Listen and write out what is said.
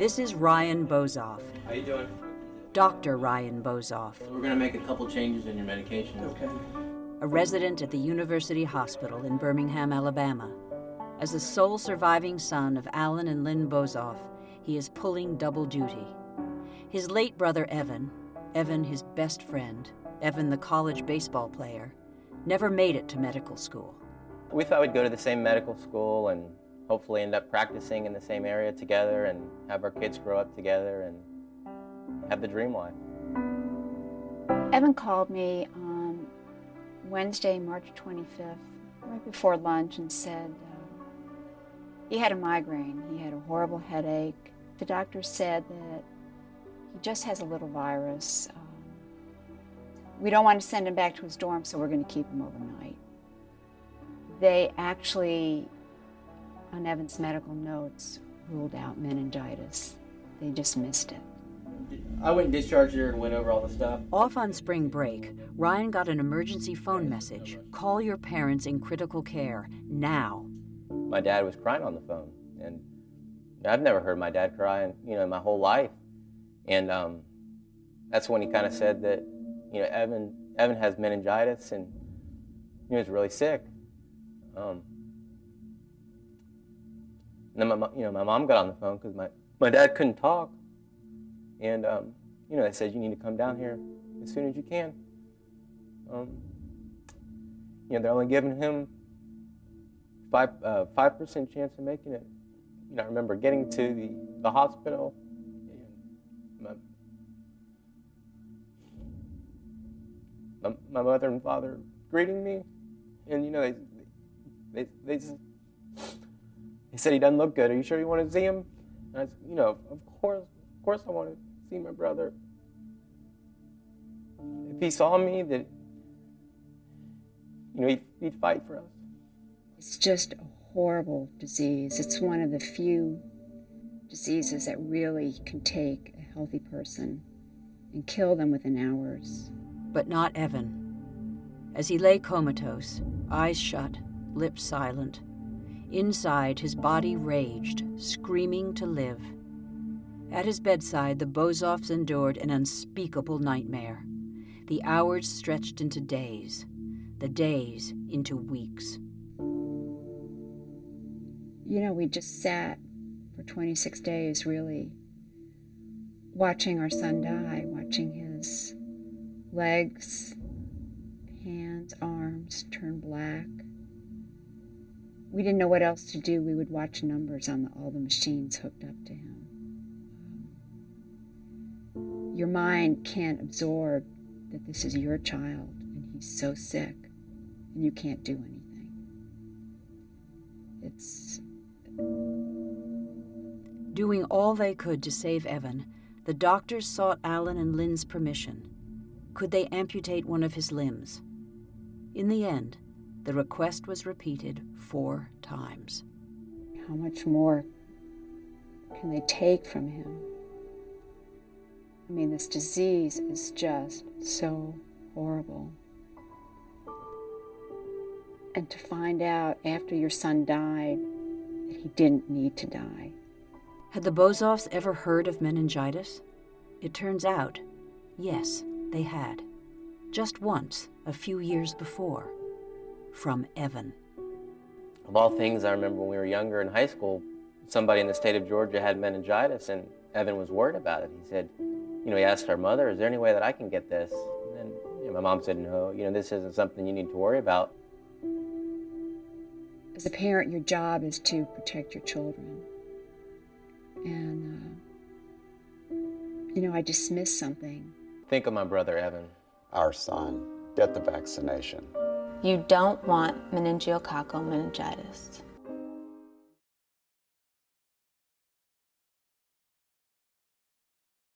This is Ryan Bozof, How you doing? Dr. Ryan Bozof, We're going to make a couple changes in your medication. Okay. a resident at the University Hospital in Birmingham, Alabama. As the sole surviving son of Alan and Lynn Bozof, he is pulling double duty. His late brother Evan, his best friend, Evan the college baseball player, never made it to medical school. We thought we'd go to the same medical school and hopefully end up practicing in the same area together and have our kids grow up together and have the dream life. Evan called me on Wednesday, March 25th, right before lunch, and said he had a migraine. He had a horrible headache. The doctor said that he just has a little virus. We don't want to send him back to his dorm, so we're going to keep him overnight. They actually, on Evan's medical notes, ruled out meningitis. They just missed it. I went and discharged her and went over all the stuff. Off on spring break, Ryan got an emergency phone message. Call your parents in critical care, now. My dad was crying on the phone, and I've never heard my dad cry in my whole life. And that's when he kind of said that, Evan has meningitis and he was really sick. And then my mom got on the phone because my dad couldn't talk. And, they said, you need to come down here as soon as you can. They're only giving him 5% chance of making it. I remember getting to the hospital, and my mother and father greeting me, and, they said he doesn't look good. Are you sure you want to see him? And I said, of course I want to see my brother. If he saw me, that he'd fight for us. It's just a horrible disease. It's one of the few diseases that really can take a healthy person and kill them within hours. But not Evan. As he lay comatose, eyes shut, lips silent, inside his body raged, screaming to live. At his bedside, the Bozofs endured an unspeakable nightmare. The hours stretched into days, the days into weeks. We just sat for 26 days, really, watching our son die, watching his legs, hands, arms turn black. We didn't know what else to do. We would watch numbers on all the machines hooked up to him. Your mind can't absorb that this is your child and he's so sick and you can't do anything. It's... Doing all they could to save Evan, the doctors sought Alan and Lynn's permission. Could they amputate one of his limbs? In the end, the request was repeated 4 times. How much more can they take from him? This disease is just so horrible. And to find out after your son died that he didn't need to die. Had the Bozofs ever heard of meningitis? It turns out, yes, they had. Just once, a few years before. From Evan. Of all things, I remember when we were younger in high school, somebody in the state of Georgia had meningitis, and Evan was worried about it. He said, he asked our mother, is there any way that I can get this? And my mom said, no, this isn't something you need to worry about. As a parent, your job is to protect your children. And, I just missed something. Think of my brother, Evan. Our son, get the vaccination. You don't want meningococcal meningitis.